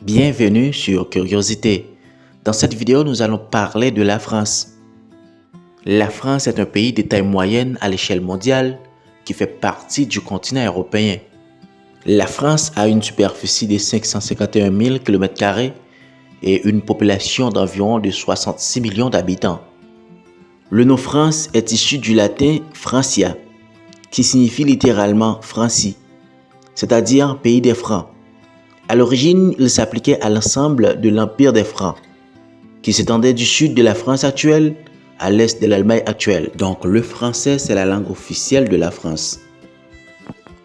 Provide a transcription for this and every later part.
Bienvenue sur Curiosité. Dans cette vidéo, nous allons parler de la France. La France est un pays de taille moyenne à l'échelle mondiale qui fait partie du continent européen. La France a une superficie de 551 000 km² et une population d'environ de 66 millions d'habitants. Le nom France est issu du latin Francia, qui signifie littéralement Francie, c'est-à-dire pays des Francs. À l'origine, il s'appliquait à l'ensemble de l'Empire des Francs, qui s'étendait du sud de la France actuelle à l'est de l'Allemagne actuelle. Donc le français, c'est la langue officielle de la France.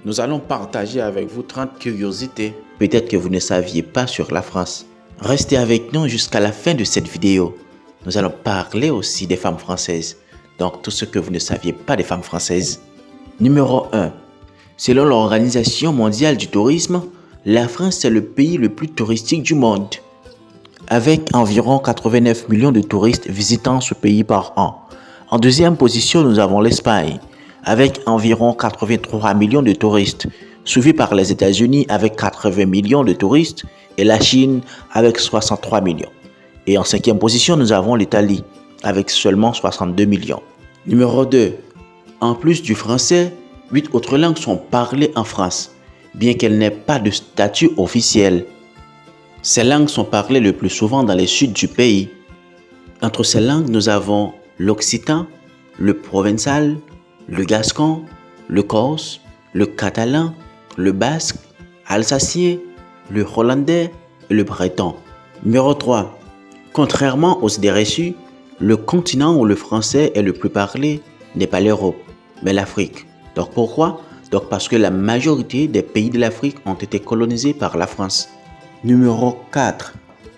Nous allons partager avec vous 30 curiosités, peut-être que vous ne saviez pas sur la France. Restez avec nous jusqu'à la fin de cette vidéo. Nous allons parler aussi des femmes françaises, donc tout ce que vous ne saviez pas des femmes françaises. Numéro 1. Selon l'Organisation mondiale du tourisme, la France est le pays le plus touristique du monde, avec environ 89 millions de touristes visitant ce pays par an. En deuxième position, nous avons l'Espagne, avec environ 83 millions de touristes, suivi par les États-Unis avec 80 millions de touristes et la Chine avec 63 millions. Et en cinquième position, nous avons l'Italie, avec seulement 62 millions. Numéro 2. En plus du français, 8 autres langues sont parlées en France, bien qu'elles n'aient pas de statut officiel. Ces langues sont parlées le plus souvent dans le sud du pays. Entre ces langues, nous avons l'occitan, le provençal, le gascon, le corse, le catalan, le basque, alsacien, le hollandais et le breton. Numéro 3. Contrairement aux idées reçues, le continent où le français est le plus parlé n'est pas l'Europe, mais l'Afrique. Donc pourquoi ? Donc parce que la majorité des pays de l'Afrique ont été colonisés par la France. Numéro 4.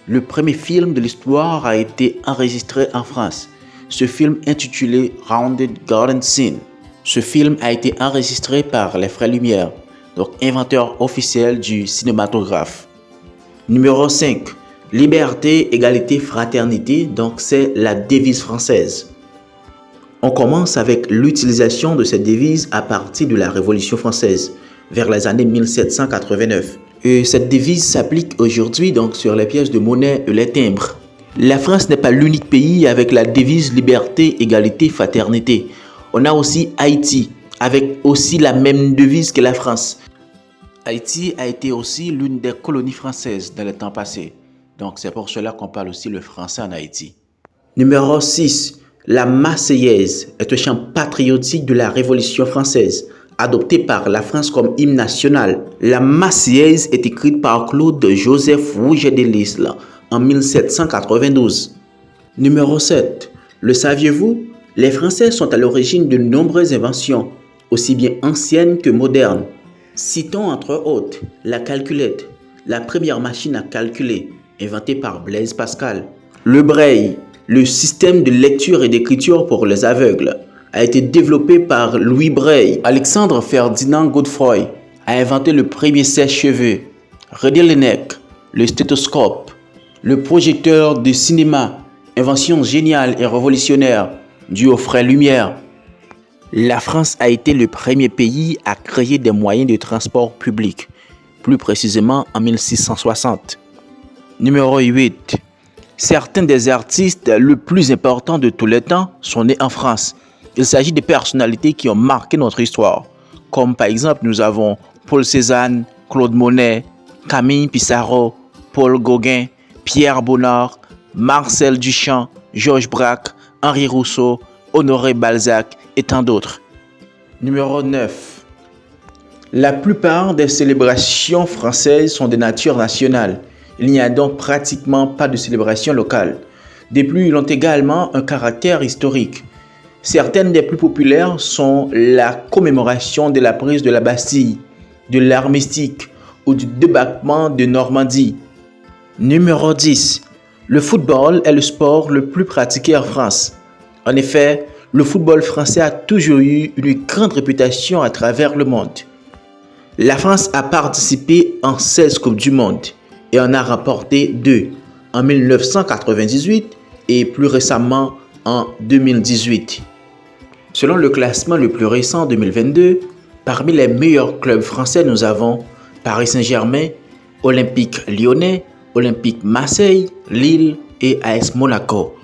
Le premier film de l'histoire a été enregistré en France. Ce film intitulé Rounded Garden Scene. Ce film a été enregistré par les frères Lumière, donc inventeurs officiels du cinématographe. Numéro 5. Liberté, égalité, fraternité, donc c'est la devise française. On commence avec l'utilisation de cette devise à partir de la Révolution française, vers les années 1789. Et cette devise s'applique aujourd'hui donc sur les pièces de monnaie et les timbres. La France n'est pas l'unique pays avec la devise liberté, égalité, fraternité. On a aussi Haïti, avec aussi la même devise que la France. Haïti a été aussi l'une des colonies françaises dans le temps passé. Donc c'est pour cela qu'on parle aussi le français en Haïti. Numéro 6. La Marseillaise est un chant patriotique de la Révolution française, adopté par la France comme hymne national. La Marseillaise est écrite par Claude-Joseph Rouget de Lisle en 1792. Numéro 7. Le saviez-vous? Les Français sont à l'origine de nombreuses inventions, aussi bien anciennes que modernes. Citons entre autres la calculette, la première machine à calculer, inventée par Blaise Pascal. Le braille, le système de lecture et d'écriture pour les aveugles, a été développé par Louis Braille. Alexandre Ferdinand Godefroy a inventé le premier sèche-cheveux. René Laennec, le stéthoscope, le projecteur de cinéma, invention géniale et révolutionnaire due aux frères Lumière. La France a été le premier pays à créer des moyens de transport public, plus précisément en 1660. Numéro 8. Certains des artistes les plus importants de tous les temps sont nés en France. Il s'agit de personnalités qui ont marqué notre histoire, comme par exemple nous avons Paul Cézanne, Claude Monet, Camille Pissarro, Paul Gauguin, Pierre Bonnard, Marcel Duchamp, Georges Braque, Henri Rousseau, Honoré Balzac et tant d'autres. Numéro 9. La plupart des célébrations françaises sont de nature nationale. Il n'y a donc pratiquement pas de célébration locale. De plus, ils ont également un caractère historique. Certaines des plus populaires sont la commémoration de la prise de la Bastille, de l'armistice ou du débarquement de Normandie. Numéro 10. Le football est le sport le plus pratiqué en France. En effet, le football français a toujours eu une grande réputation à travers le monde. La France a participé en 16 Coupes du Monde et en a remporté 2 en 1998 et plus récemment en 2018. Selon le classement le plus récent 2022, parmi les meilleurs clubs français, nous avons Paris Saint-Germain, Olympique Lyonnais, Olympique Marseille, Lille et AS Monaco.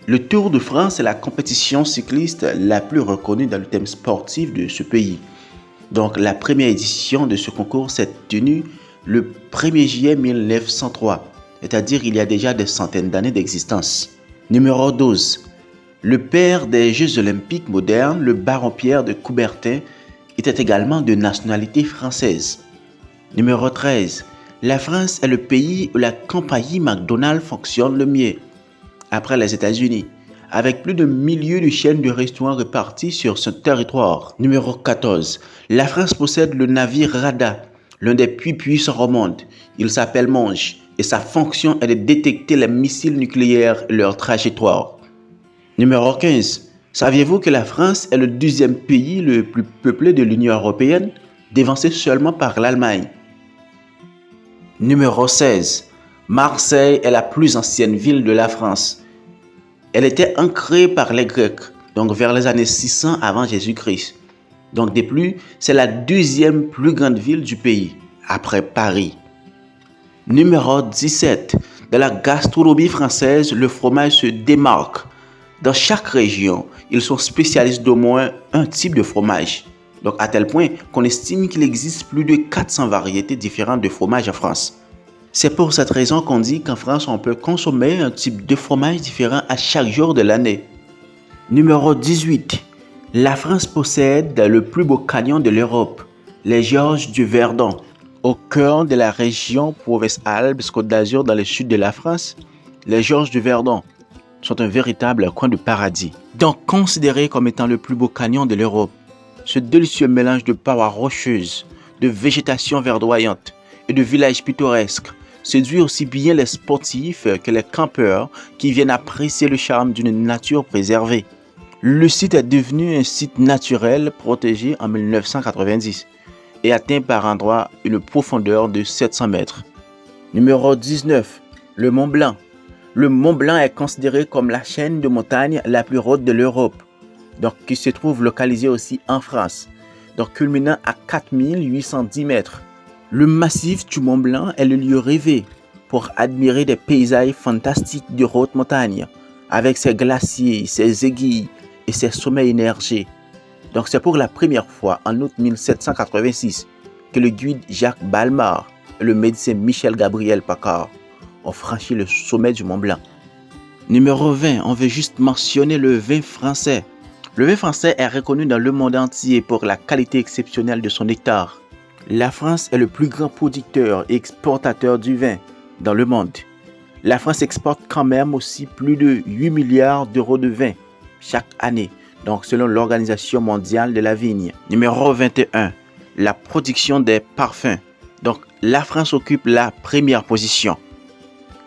Le Tour de France est la compétition cycliste la plus reconnue dans le thème sportif de ce pays. Donc la première édition de ce concours s'est tenue le 1er juillet 1903, c'est-à-dire il y a déjà des centaines d'années d'existence. Numéro 12. Le père des Jeux olympiques modernes, le baron Pierre de Coubertin, était également de nationalité française. Numéro 13. La France est le pays où la compagnie McDonald's fonctionne le mieux, après les États-Unis, avec plus de milliers de chaînes de restaurants réparties sur ce territoire. Numéro 14. La France possède le navire Rada, l'un des plus puissants au monde. Il s'appelle Monge et sa fonction est de détecter les missiles nucléaires et leur trajectoire. Numéro 15. Saviez-vous que la France est le 12e pays le plus peuplé de l'Union européenne, devancé seulement par l'Allemagne? Numéro 16. Marseille est la plus ancienne ville de la France. Elle était ancrée par les Grecs, donc vers les années 600 avant Jésus-Christ. Donc de plus, c'est la deuxième plus grande ville du pays, après Paris. Numéro 17. Dans la gastronomie française, le fromage se démarque. Dans chaque région, ils sont spécialistes d'au moins un type de fromage. Donc à tel point qu'on estime qu'il existe plus de 400 variétés différentes de fromage en France. C'est pour cette raison qu'on dit qu'en France, on peut consommer un type de fromage différent à chaque jour de l'année. Numéro 18. La France possède le plus beau canyon de l'Europe, les Gorges du Verdon. Au cœur de la région Provence-Alpes-Côte d'Azur dans le sud de la France, les Gorges du Verdon sont un véritable coin de paradis. Donc considéré comme étant le plus beau canyon de l'Europe, ce délicieux mélange de parois rocheuses, de végétation verdoyante et de villages pittoresques séduit aussi bien les sportifs que les campeurs qui viennent apprécier le charme d'une nature préservée. Le site est devenu un site naturel protégé en 1990 et atteint par endroits une profondeur de 700 mètres. Numéro 19. Le Mont Blanc. Le Mont Blanc est considéré comme la chaîne de montagnes la plus haute de l'Europe, donc qui se trouve localisée aussi en France, donc culminant à 4810 mètres. Le massif du Mont Blanc est le lieu rêvé pour admirer des paysages fantastiques de haute montagne, avec ses glaciers, ses aiguilles et ses sommets émergés. Donc c'est pour la première fois en août 1786 que le guide Jacques Balmard et le médecin Michel Gabriel Paccard ont franchi le sommet du Mont Blanc. Numéro 20, on veut juste mentionner le vin français. Le vin français est reconnu dans le monde entier pour la qualité exceptionnelle de son nectar. La France est le plus grand producteur et exportateur du vin dans le monde. La France exporte quand même aussi plus de 8 milliards d'euros de vin chaque année, donc selon l'Organisation mondiale de la vigne. Numéro 21, la production des parfums. Donc la France occupe la première position.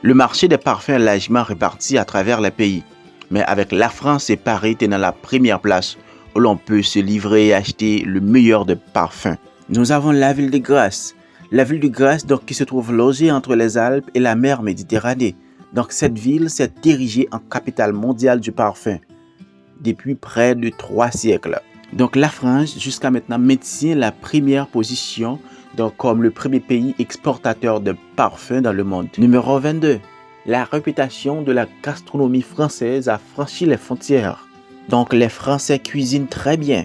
Le marché des parfums est largement réparti à travers les pays, mais avec la France et Paris tenant la première place où l'on peut se livrer et acheter le meilleur des parfums. Nous avons la ville de Grasse. La ville de Grasse donc, qui se trouve logée entre les Alpes et la mer Méditerranée. Donc cette ville s'est érigée en capitale mondiale du parfum depuis près de 3 siècles. Donc la France jusqu'à maintenant maintient la première position donc, comme le premier pays exportateur de parfums dans le monde. Numéro 22. La réputation de la gastronomie française a franchi les frontières. Donc les Français cuisinent très bien.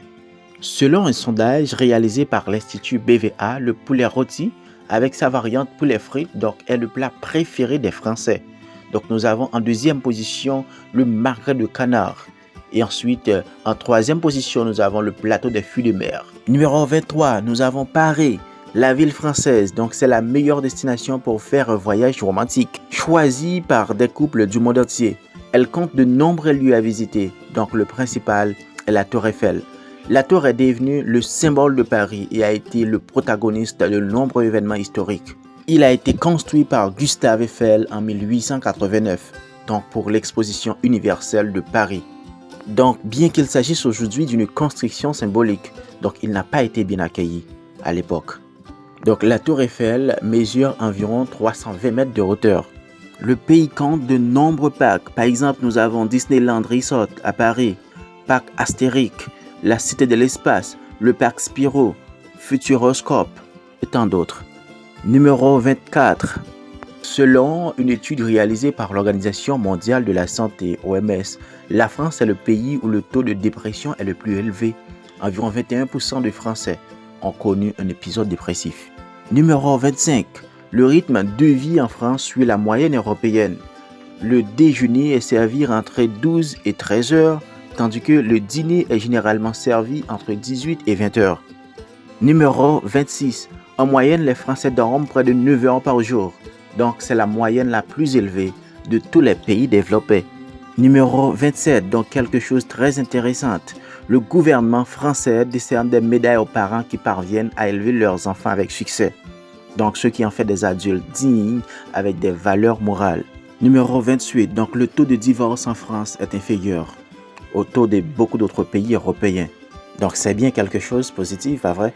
Selon un sondage réalisé par l'Institut BVA, le poulet rôti avec sa variante poulet frit donc, est le plat préféré des Français. Donc nous avons en deuxième position le magret de canard. Et ensuite, en troisième position, nous avons le plateau des fruits de mer. Numéro 23, nous avons Paris, la ville française. Donc c'est la meilleure destination pour faire un voyage romantique, choisie par des couples du monde entier. Elle compte de nombreux lieux à visiter. Donc le principal est la Tour Eiffel. La tour est devenue le symbole de Paris et a été le protagoniste de nombreux événements historiques. Il a été construit par Gustave Eiffel en 1889, donc pour l'exposition universelle de Paris. Donc, bien qu'il s'agisse aujourd'hui d'une construction symbolique, donc il n'a pas été bien accueilli à l'époque. Donc la tour Eiffel mesure environ 320 mètres de hauteur. Le pays compte de nombreux parcs. Par exemple, nous avons Disneyland Resort à Paris, Parc Astérique, la Cité de l'Espace, le Parc Spirou, Futuroscope et tant d'autres. Numéro 24. Selon une étude réalisée par l'Organisation mondiale de la santé, OMS, la France est le pays où le taux de dépression est le plus élevé. Environ 21% de Français ont connu un épisode dépressif. Numéro 25. Le rythme de vie en France suit la moyenne européenne. Le déjeuner est servi entre 12 et 13 heures, tandis que le dîner est généralement servi entre 18 et 20 heures. Numéro 26. En moyenne, les Français dorment près de 9 heures par jour. Donc, c'est la moyenne la plus élevée de tous les pays développés. Numéro 27. Donc, quelque chose de très intéressant. Le gouvernement français décerne des médailles aux parents qui parviennent à élever leurs enfants avec succès. Donc, ceux qui en font des adultes dignes avec des valeurs morales. Numéro 28. Donc, le taux de divorce en France est inférieur au taux de beaucoup d'autres pays européens. Donc, c'est bien quelque chose de positif, pas vrai?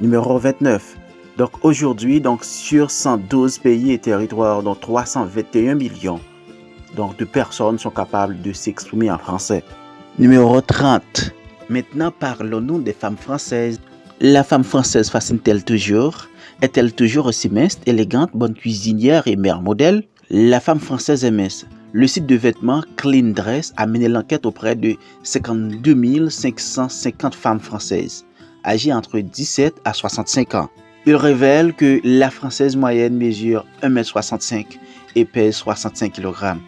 Numéro 29. Donc, aujourd'hui, sur 112 pays et territoires, dont 321 millions de personnes sont capables de s'exprimer en français. Numéro 30. Maintenant, parlons-nous des femmes françaises. La femme française fascine-t-elle toujours? Est-elle toujours aussi mince, élégante, bonne cuisinière et mère modèle? La femme française est mince. Le site de vêtements Clean Dress a mené l'enquête auprès de 52 550 femmes françaises, âgées entre 17 à 65 ans. Il révèle que la française moyenne mesure 1,65 m et pèse 65 kg.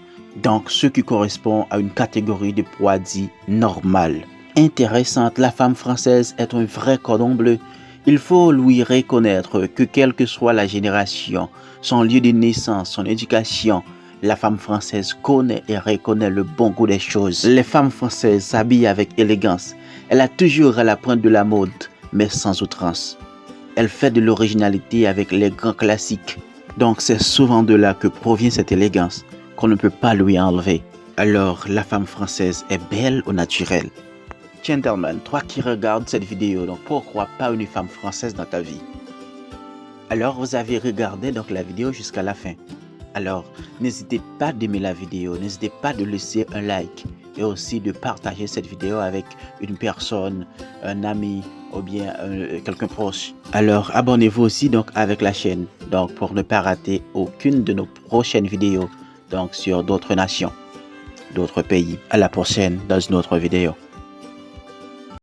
Donc, ce qui correspond à une catégorie de poids dit normal. Intéressante, la femme française est un vrai cordon bleu. Il faut lui reconnaître que quelle que soit la génération, son lieu de naissance, son éducation, la femme française connaît et reconnaît le bon goût des choses. Les femmes françaises s'habillent avec élégance. Elle a toujours à la pointe de la mode, mais sans outrance. Elle fait de l'originalité avec les grands classiques. Donc c'est souvent de là que provient cette élégance, qu'on ne peut pas lui enlever. Alors la femme française est belle au naturel. Gentleman, toi qui regardes cette vidéo, donc pourquoi pas une femme française dans ta vie? Alors vous avez regardé la vidéo jusqu'à la fin. Alors n'hésitez pas d'aimer la vidéo, n'hésitez pas de laisser un like et aussi de partager cette vidéo avec une personne, un ami ou bien quelqu'un proche. Alors abonnez-vous aussi avec la chaîne pour ne pas rater aucune de nos prochaines vidéos sur d'autres nations, d'autres pays. À la prochaine dans une autre vidéo.